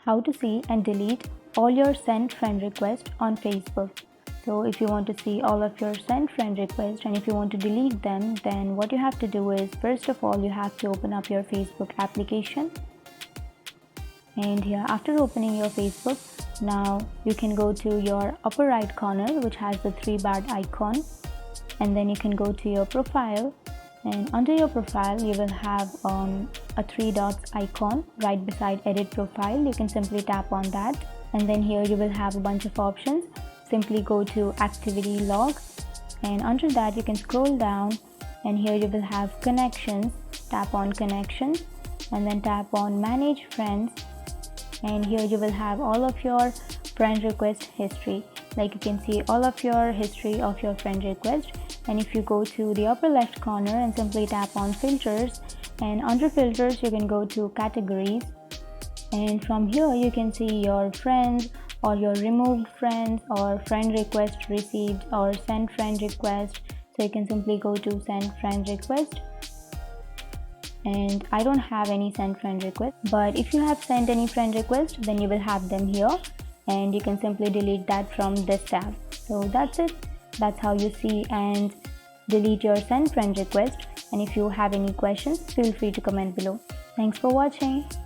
how to see and delete all your sent friend requests on Facebook. So if you want to see all of your sent friend requests and if you want to delete them, then what you have to do is, first of all, you have to open up your Facebook application. And here, after opening your Facebook, now you can go to your upper right corner, which has the 3-bar icon, and then you can go to your profile, and under your profile you will have a 3 dots icon right beside edit profile. You can simply tap on that, and then here you will have a bunch of options. Simply go to activity log, and under that you can scroll down, and here you will have connections. Tap on connections and then tap on manage friends, and here you will have all of your friend request history. Like you can see all of your history of your friend request. And if you go to the upper left corner and simply tap on filters, and under filters you can go to categories, and from here you can see your friends or your removed friends or friend request received or send friend request. So you can simply go to send friend request, and I don't have any sent friend request, but if you have sent any friend request, then you will have them here, and you can simply delete that from this tab. So that's it. That's how you see and delete your send friend request. And if you have any questions, feel free to comment below. Thanks for watching.